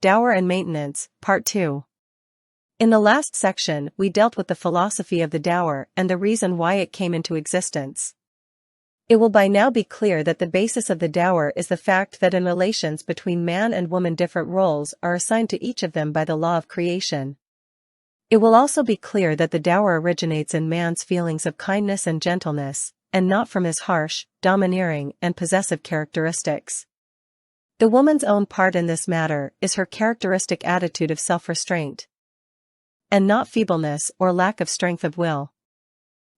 Dower and Maintenance, Part 2. In the last section, we dealt with the philosophy of the dower and the reason why it came into existence. It will by now be clear that the basis of the dower is the fact that in relations between man and woman different roles are assigned to each of them by the law of creation. It will also be clear that the dower originates in man's feelings of kindness and gentleness, and not from his harsh, domineering, and possessive characteristics. The woman's own part in this matter is her characteristic attitude of self-restraint, and not feebleness or lack of strength of will.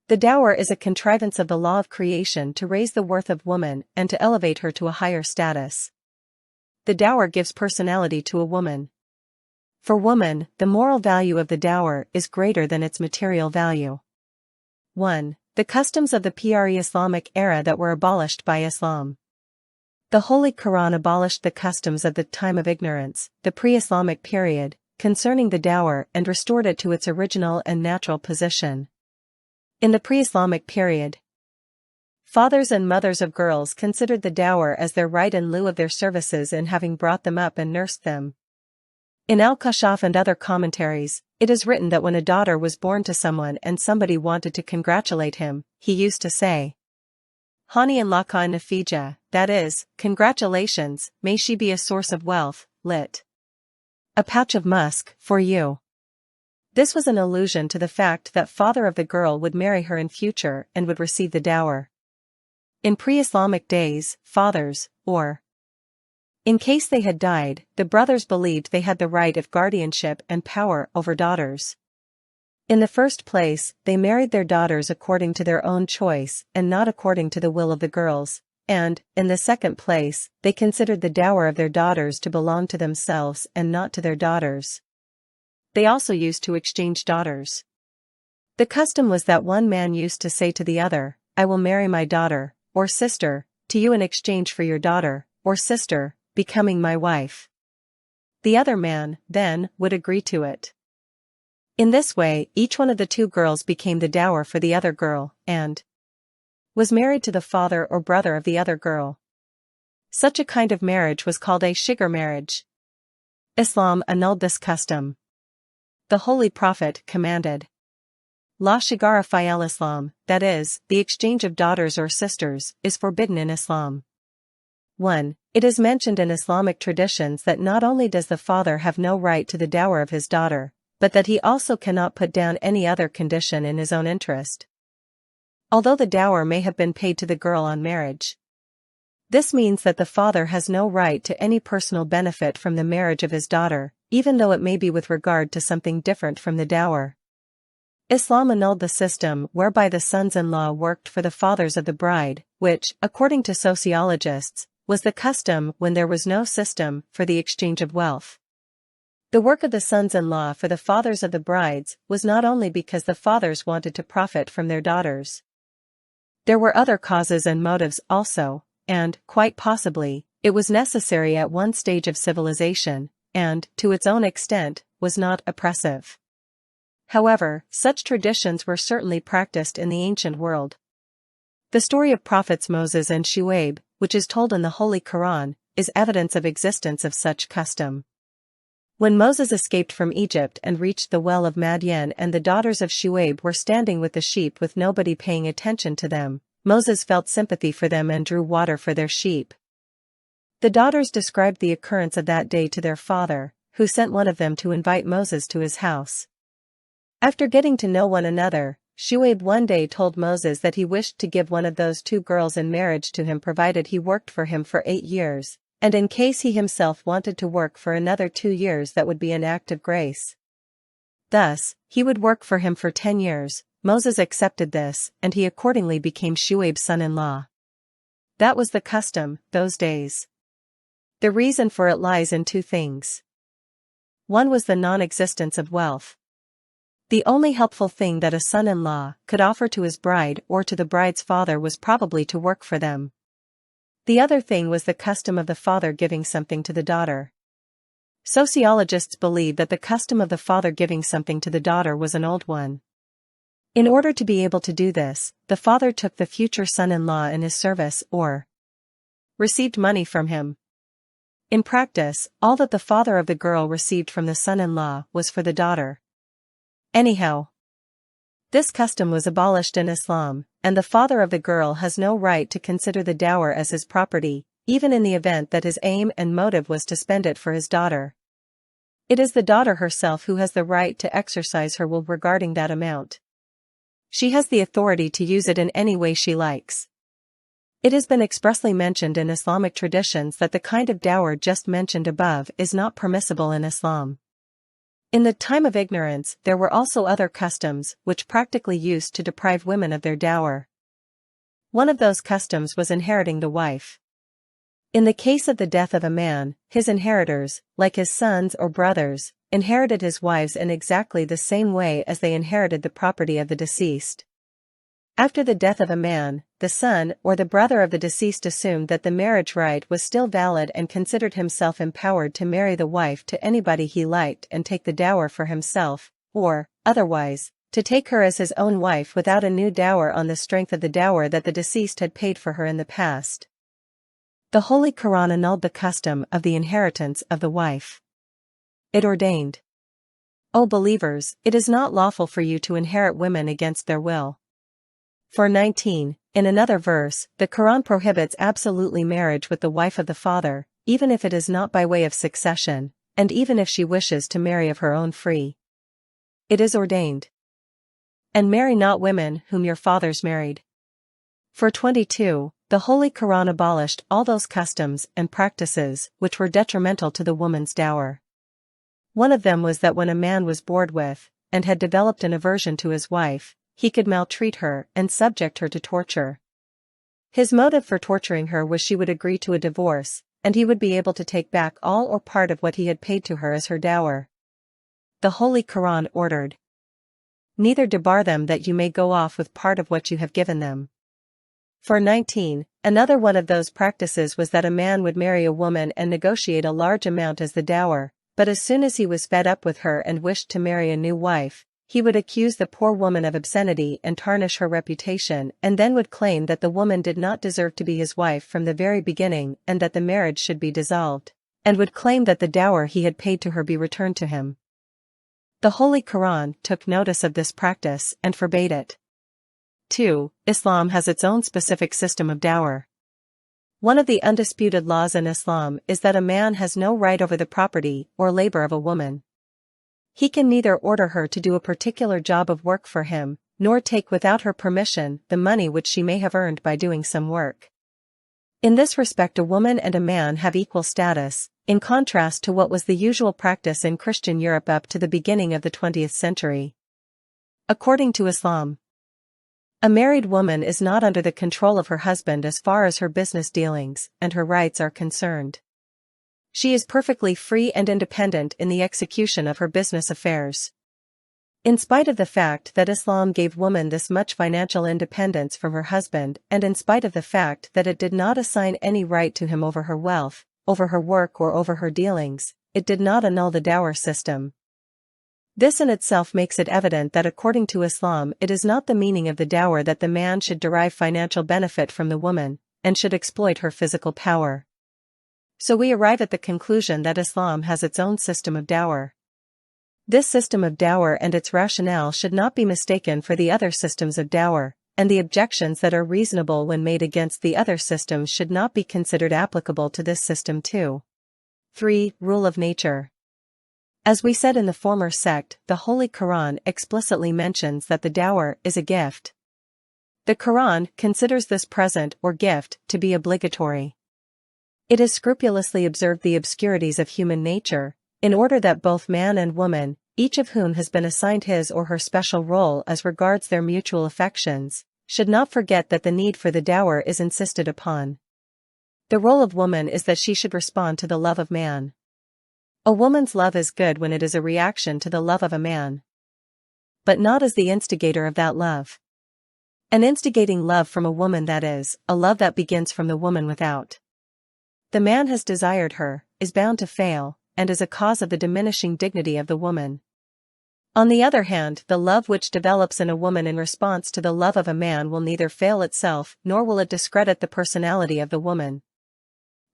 The dower is a contrivance of the law of creation to raise the worth of woman and to elevate her to a higher status. The dower gives personality to a woman. For woman, the moral value of the dower is greater than its material value. 1. The customs of the pre-Islamic era that were abolished by Islam. The Holy Quran abolished the customs of the time of ignorance, the pre-Islamic period, concerning the dower and restored it to its original and natural position. In the pre-Islamic period, fathers and mothers of girls considered the dower as their right in lieu of their services in having brought them up and nursed them. In Al-Kashaf and other commentaries, it is written that when a daughter was born to someone and somebody wanted to congratulate him, he used to say, Hani and Laka Nafija, that is, congratulations, may she be a source of wealth, lit. A pouch of musk, for you. This was an allusion to the fact that father of the girl would marry her in future and would receive the dower. In pre-Islamic days, fathers, or in case they had died, the brothers believed they had the right of guardianship and power over daughters. In the first place, they married their daughters according to their own choice and not according to the will of the girls, and, in the second place, they considered the dower of their daughters to belong to themselves and not to their daughters. They also used to exchange daughters. The custom was that one man used to say to the other, I will marry my daughter, or sister, to you in exchange for your daughter, or sister, becoming my wife. The other man, then, would agree to it. In this way, each one of the two girls became the dower for the other girl, and was married to the father or brother of the other girl. Such a kind of marriage was called a shigar marriage. Islam annulled this custom. The Holy Prophet commanded, La shigara fi al-Islam, that is, the exchange of daughters or sisters, is forbidden in Islam. 1. It is mentioned in Islamic traditions that not only does the father have no right to the dower of his daughter, but that he also cannot put down any other condition in his own interest, although the dower may have been paid to the girl on marriage. This means that the father has no right to any personal benefit from the marriage of his daughter, even though it may be with regard to something different from the dower. Islam annulled the system whereby the sons-in-law worked for the fathers of the bride, which, according to sociologists, was the custom when there was no system for the exchange of wealth. The work of the sons-in-law for the fathers of the brides was not only because the fathers wanted to profit from their daughters. There were other causes and motives also, and, quite possibly, it was necessary at one stage of civilization, and, to its own extent, was not oppressive. However, such traditions were certainly practiced in the ancient world. The story of prophets Moses and Shu'aib, which is told in the Holy Quran, is evidence of existence of such custom. When Moses escaped from Egypt and reached the well of Madian and the daughters of Shu'aib were standing with the sheep with nobody paying attention to them, Moses felt sympathy for them and drew water for their sheep. The daughters described the occurrence of that day to their father, who sent one of them to invite Moses to his house. After getting to know one another, Shu'aib one day told Moses that he wished to give one of those two girls in marriage to him provided he worked for him for 8 years. And in case he himself wanted to work for another 2 years, that would be an act of grace. Thus, he would work for him for 10 years, Moses accepted this, and he accordingly became Shu'aib's son-in-law. That was the custom, those days. The reason for it lies in 2 things. One was the non-existence of wealth. The only helpful thing that a son-in-law could offer to his bride or to the bride's father was probably to work for them. The other thing was the custom of the father giving something to the daughter. Sociologists believe that the custom of the father giving something to the daughter was an old one. In order to be able to do this, the father took the future son-in-law in his service or received money from him. In practice, all that the father of the girl received from the son-in-law was for the daughter. Anyhow, this custom was abolished in Islam, and the father of the girl has no right to consider the dower as his property, even in the event that his aim and motive was to spend it for his daughter. It is the daughter herself who has the right to exercise her will regarding that amount. She has the authority to use it in any way she likes. It has been expressly mentioned in Islamic traditions that the kind of dower just mentioned above is not permissible in Islam. In the time of ignorance, there were also other customs which practically used to deprive women of their dower. One of those customs was inheriting the wife. In the case of the death of a man, his inheritors, like his sons or brothers, inherited his wives in exactly the same way as they inherited the property of the deceased. After the death of a man, the son or the brother of the deceased assumed that the marriage right was still valid and considered himself empowered to marry the wife to anybody he liked and take the dower for himself, or, otherwise, to take her as his own wife without a new dower on the strength of the dower that the deceased had paid for her in the past. The Holy Quran annulled the custom of the inheritance of the wife. It ordained, "O believers, it is not lawful for you to inherit women against their will." For 19, in another verse, the Quran prohibits absolutely marriage with the wife of the father, even if it is not by way of succession, and even if she wishes to marry of her own free. It is ordained, "And marry not women whom your fathers married." For 22, the Holy Quran abolished all those customs and practices which were detrimental to the woman's dower. One of them was that when a man was bored with, and had developed an aversion to his wife, he could maltreat her and subject her to torture. His motive for torturing her was she would agree to a divorce, and he would be able to take back all or part of what he had paid to her as her dower. The Holy Quran ordered, "Neither debar them that you may go off with part of what you have given them." For 19, another one of those practices was that a man would marry a woman and negotiate a large amount as the dower, but as soon as he was fed up with her and wished to marry a new wife, he would accuse the poor woman of obscenity and tarnish her reputation, and then would claim that the woman did not deserve to be his wife from the very beginning and that the marriage should be dissolved, and would claim that the dower he had paid to her be returned to him. The Holy Quran took notice of this practice and forbade it. 2. Islam has its own specific system of dower. One of the undisputed laws in Islam is that a man has no right over the property or labor of a woman. He can neither order her to do a particular job of work for him, nor take without her permission the money which she may have earned by doing some work. In this respect, a woman and a man have equal status, in contrast to what was the usual practice in Christian Europe up to the beginning of the 20th century. According to Islam, a married woman is not under the control of her husband as far as her business dealings and her rights are concerned. She is perfectly free and independent in the execution of her business affairs. In spite of the fact that Islam gave woman this much financial independence from her husband, and in spite of the fact that it did not assign any right to him over her wealth, over her work or over her dealings, it did not annul the dower system. This in itself makes it evident that according to Islam it is not the meaning of the dower that the man should derive financial benefit from the woman, and should exploit her physical power. So we arrive at the conclusion that Islam has its own system of dower. This system of dower and its rationale should not be mistaken for the other systems of dower, and the objections that are reasonable when made against the other systems should not be considered applicable to this system too. 3. Rule of nature. As we said in the former sect, the Holy Quran explicitly mentions that the dower is a gift. The Quran considers this present or gift to be obligatory. It has scrupulously observed the obscurities of human nature, in order that both man and woman, each of whom has been assigned his or her special role as regards their mutual affections, should not forget that the need for the dower is insisted upon. The role of woman is that she should respond to the love of man. A woman's love is good when it is a reaction to the love of a man, but not as the instigator of that love. An instigating love from a woman, that is, a love that begins from the woman without. The man has desired her, is bound to fail, and is a cause of the diminishing dignity of the woman. On the other hand, the love which develops in a woman in response to the love of a man will neither fail itself nor will it discredit the personality of the woman.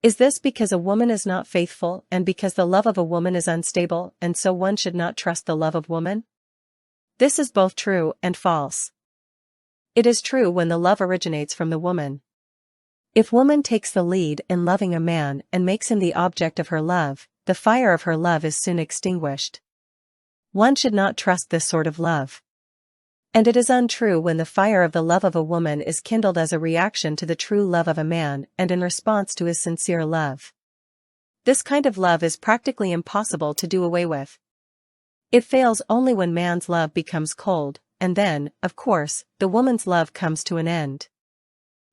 Is this because a woman is not faithful and because the love of a woman is unstable and so one should not trust the love of woman? This is both true and false. It is true when the love originates from the woman. If woman takes the lead in loving a man and makes him the object of her love, the fire of her love is soon extinguished. One should not trust this sort of love. And it is untrue when the fire of the love of a woman is kindled as a reaction to the true love of a man and in response to his sincere love. This kind of love is practically impossible to do away with. It fails only when man's love becomes cold, and then, of course, the woman's love comes to an end.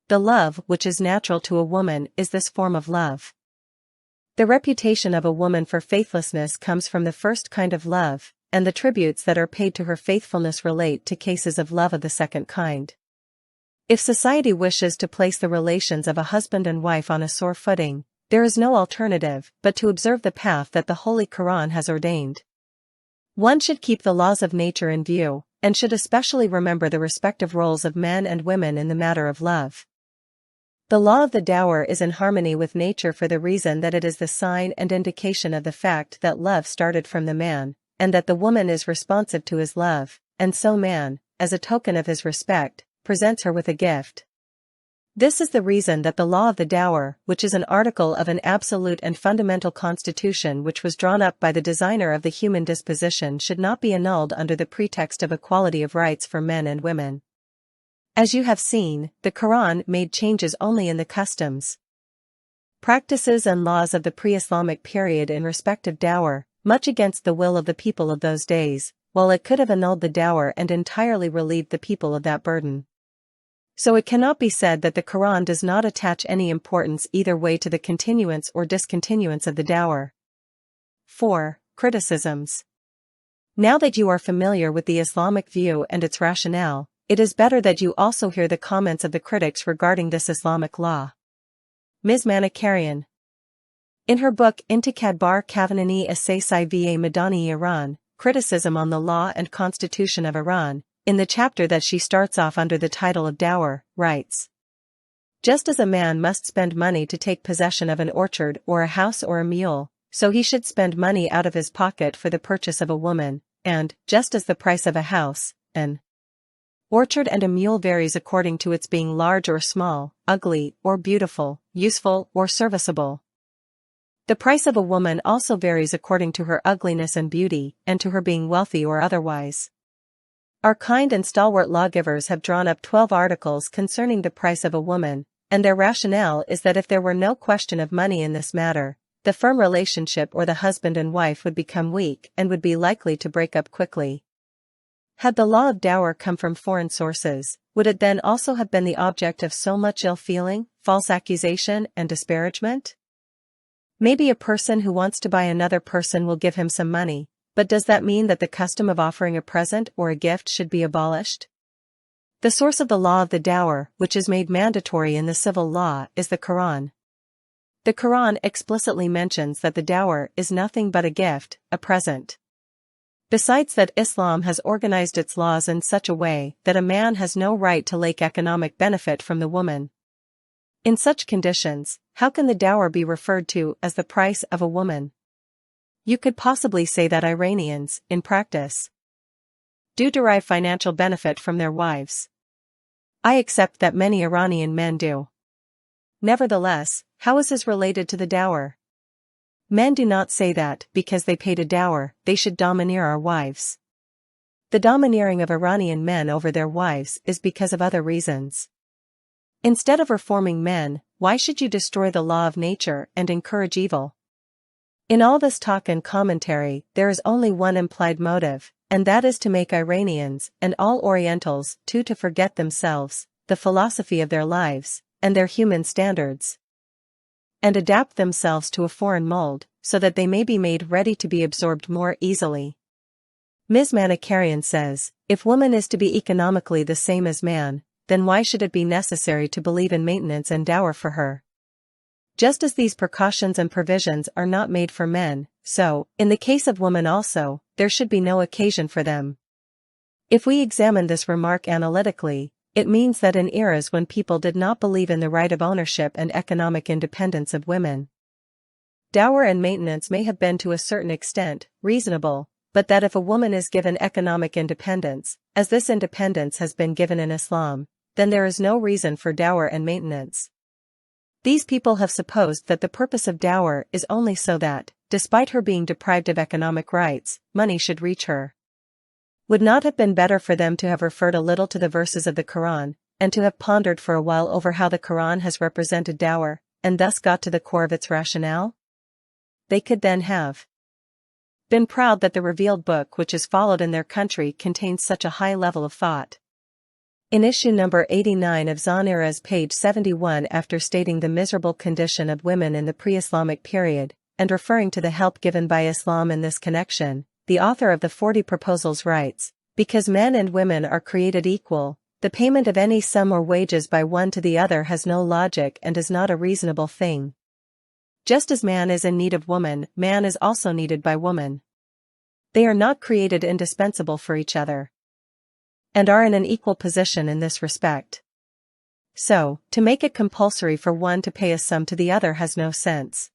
The love which is natural to a woman is this form of love. The reputation of a woman for faithlessness comes from the first kind of love, and the tributes that are paid to her faithfulness relate to cases of love of the second kind. If society wishes to place the relations of a husband and wife on a sore footing, there is no alternative but to observe the path that the Holy Quran has ordained. One should keep the laws of nature in view, and should especially remember the respective roles of men and women in the matter of love. The law of the dower is in harmony with nature for the reason that it is the sign and indication of the fact that love started from the man, and that the woman is responsive to his love, and so man, as a token of his respect, presents her with a gift. This is the reason that the law of the dower, which is an article of an absolute and fundamental constitution which was drawn up by the designer of the human disposition, should not be annulled under the pretext of equality of rights for men and women. As you have seen, the Quran made changes only in the customs, practices and laws of the pre-Islamic period in respect of dower, much against the will of the people of those days, while it could have annulled the dower and entirely relieved the people of that burden. So it cannot be said that the Quran does not attach any importance either way to the continuance or discontinuance of the dower. 4. Criticisms. Now that you are familiar with the Islamic view and its rationale, it is better that you also hear the comments of the critics regarding this Islamic law. Ms. Manakarian. In her book Intikad Bar Kavanani Asasai Va Madani Iran, Criticism on the Law and Constitution of Iran, in the chapter that she starts off under the title of Dower, writes: Just as a man must spend money to take possession of an orchard or a house or a mule, so he should spend money out of his pocket for the purchase of a woman, and, just as the price of a house, an orchard and a mule varies according to its being large or small, ugly or beautiful, useful or serviceable, the price of a woman also varies according to her ugliness and beauty, and to her being wealthy or otherwise. Our kind and stalwart lawgivers have drawn up 12 articles concerning the price of a woman, and their rationale is that if there were no question of money in this matter, the firm relationship or the husband and wife would become weak and would be likely to break up quickly. Had the law of dower come from foreign sources, would it then also have been the object of so much ill feeling, false accusation, and disparagement? Maybe a person who wants to buy another person will give him some money, but does that mean that the custom of offering a present or a gift should be abolished? The source of the law of the dower, which is made mandatory in the civil law, is the Quran. The Quran explicitly mentions that the dower is nothing but a gift, a present. Besides that, Islam has organized its laws in such a way that a man has no right to take economic benefit from the woman. In such conditions, how can the dower be referred to as the price of a woman? You could possibly say that Iranians, in practice, do derive financial benefit from their wives. I accept that many Iranian men do. Nevertheless, how is this related to the dower? Men do not say that, because they paid a dower, they should domineer our wives. The domineering of Iranian men over their wives is because of other reasons. Instead of reforming men, why should you destroy the law of nature and encourage evil? In all this talk and commentary, there is only one implied motive, and that is to make Iranians, and all Orientals, to forget themselves, the philosophy of their lives, and their human standards, and adapt themselves to a foreign mold, so that they may be made ready to be absorbed more easily. Ms. Manakarian says, if woman is to be economically the same as man, then why should it be necessary to believe in maintenance and dower for her? Just as these precautions and provisions are not made for men, so, in the case of women also, there should be no occasion for them. If we examine this remark analytically, It means that in eras when people did not believe in the right of ownership and economic independence of women, dower and maintenance may have been to a certain extent reasonable, but that if a woman is given economic independence, as this independence has been given in Islam, then there is no reason for dower and maintenance. These people have supposed that the purpose of dower is only so that, despite her being deprived of economic rights, money should reach her. Would not have been better for them to have referred a little to the verses of the Quran, and to have pondered for a while over how the Quran has represented dower, and thus got to the core of its rationale? They could then have been proud that the revealed book which is followed in their country contains such a high level of thought. In issue number 89 of Zanira's page 71, after stating the miserable condition of women in the pre-Islamic period, and referring to the help given by Islam in this connection, the author of the 40 Proposals writes, "Because men and women are created equal, the payment of any sum or wages by one to the other has no logic and is not a reasonable thing. Just as man is in need of woman, man is also needed by woman. They are not created indispensable for each other, and are in an equal position in this respect. So, to make it compulsory for one to pay a sum to the other has no sense.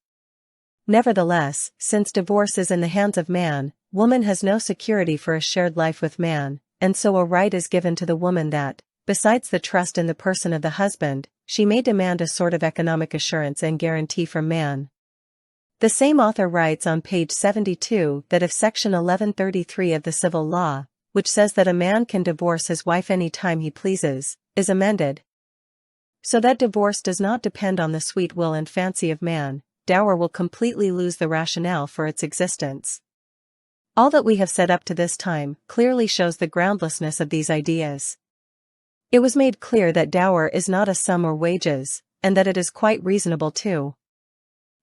Nevertheless, since divorce is in the hands of man, woman has no security for a shared life with man, and so a right is given to the woman that, besides the trust in the person of the husband, she may demand a sort of economic assurance and guarantee from man." The same author writes on page 72 that if section 1133 of the civil law, which says that a man can divorce his wife any time he pleases, is amended, so that divorce does not depend on the sweet will and fancy of man, dower will completely lose the rationale for its existence. All that we have said up to this time clearly shows the groundlessness of these ideas. It was made clear that dower is not a sum or wages, and that it is quite reasonable too.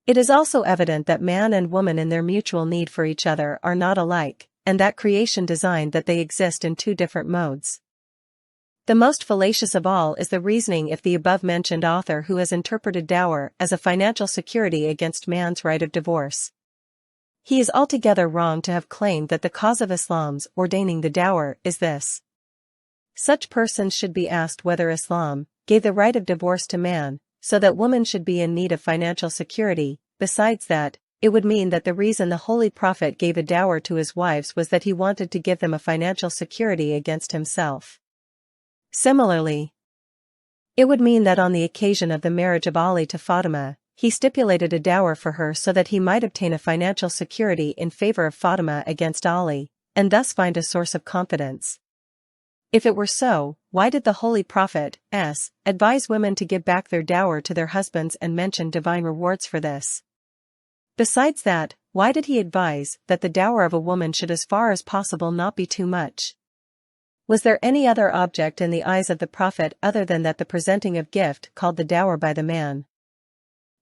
It is also evident that man and woman in their mutual need for each other are not alike, and that creation designed that they exist in two different modes. The most fallacious of all is the reasoning if the above-mentioned author who has interpreted dower as a financial security against man's right of divorce. He is altogether wrong to have claimed that the cause of Islam's ordaining the dower is this. Such persons should be asked whether Islam gave the right of divorce to man, so that woman should be in need of financial security. Besides that, it would mean that the reason the Holy Prophet gave a dower to his wives was that he wanted to give them a financial security against himself. Similarly, it would mean that on the occasion of the marriage of Ali to Fatima, he stipulated a dower for her so that he might obtain a financial security in favor of Fatima against Ali, and thus find a source of confidence. If it were so, why did the Holy Prophet advise women to give back their dower to their husbands and mention divine rewards for this? Besides that, why did he advise that the dower of a woman should as far as possible not be too much? Was there any other object in the eyes of the Prophet other than that the presenting of gift called the dower by the man,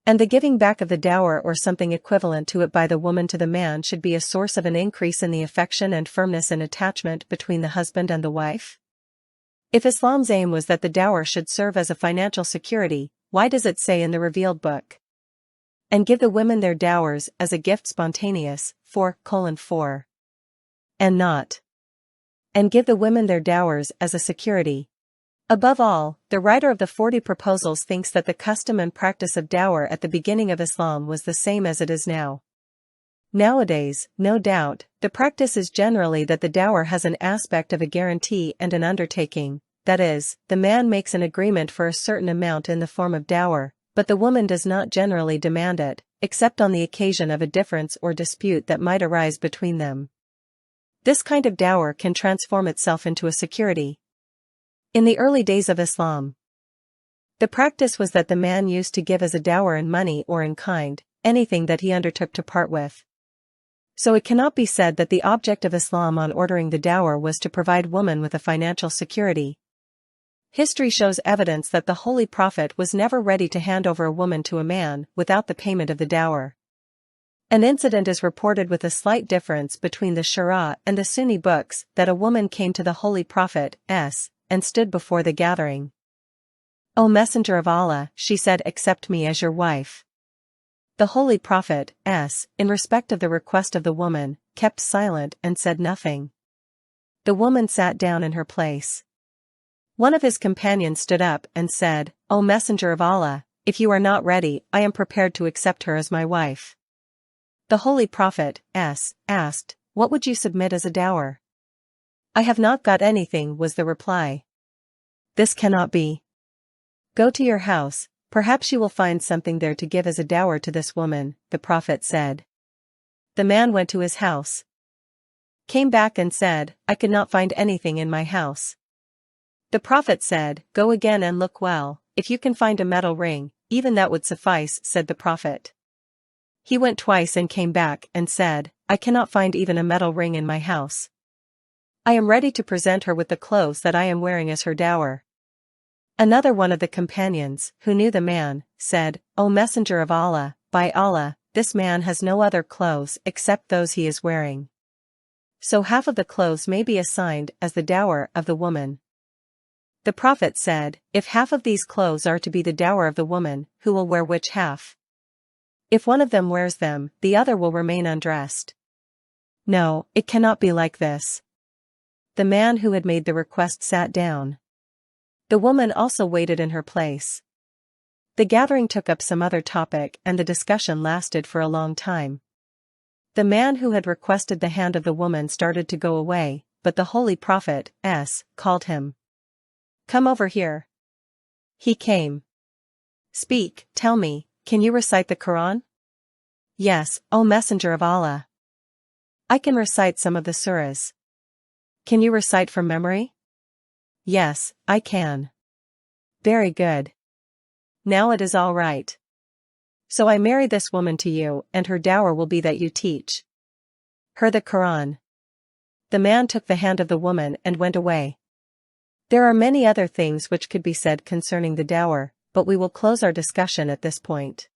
and the giving back of the dower or something equivalent to it by the woman to the man should be a source of an increase in the affection and firmness in attachment between the husband and the wife? If Islam's aim was that the dower should serve as a financial security, why does it say in the revealed book, "And give the women their dowers as a gift spontaneous," 4:4, and not, "And give the women their dowers as a security"? Above all, the writer of the 40 Proposals thinks that the custom and practice of dower at the beginning of Islam was the same as it is now. Nowadays, no doubt, the practice is generally that the dower has an aspect of a guarantee and an undertaking, that is, the man makes an agreement for a certain amount in the form of dower, but the woman does not generally demand it, except on the occasion of a difference or dispute that might arise between them. This kind of dower can transform itself into a security. In the early days of Islam, the practice was that the man used to give as a dower in money or in kind, anything that he undertook to part with. So it cannot be said that the object of Islam on ordering the dower was to provide woman with a financial security. History shows evidence that the Holy Prophet was never ready to hand over a woman to a man without the payment of the dower. An incident is reported with a slight difference between the Shi'ah and the Sunni books that a woman came to the Holy Prophet and stood before the gathering. "O Messenger of Allah," she said, "accept me as your wife." The Holy Prophet, in respect of the request of the woman, kept silent and said nothing. The woman sat down in her place. One of his companions stood up and said, "O Messenger of Allah, if you are not ready, I am prepared to accept her as my wife." The Holy Prophet asked, "What would you submit as a dower?" "I have not got anything," was the reply. "This cannot be. Go to your house, perhaps you will find something there to give as a dower to this woman," the Prophet said. The man went to his house, came back and said, "I could not find anything in my house." The Prophet said, "Go again and look well, if you can find a metal ring, even that would suffice," said the Prophet. He went twice and came back and said, "I cannot find even a metal ring in my house. I am ready to present her with the clothes that I am wearing as her dower." Another one of the companions, who knew the man, said, "O Messenger of Allah, by Allah, this man has no other clothes except those he is wearing. So half of the clothes may be assigned as the dower of the woman." The Prophet said, "If half of these clothes are to be the dower of the woman, who will wear which half? If one of them wears them, the other will remain undressed. No, it cannot be like this." The man who had made the request sat down. The woman also waited in her place. The gathering took up some other topic and the discussion lasted for a long time. The man who had requested the hand of the woman started to go away, but the Holy Prophet called him. "Come over here." He came. "Speak, tell me, can you recite the Quran?" "Yes, O Messenger of Allah. I can recite some of the surahs." "Can you recite from memory?" "Yes, I can." "Very good. Now it is all right. So I marry this woman to you, and her dower will be that you teach her the Quran." The man took the hand of the woman and went away. There are many other things which could be said concerning the dower, but we will close our discussion at this point.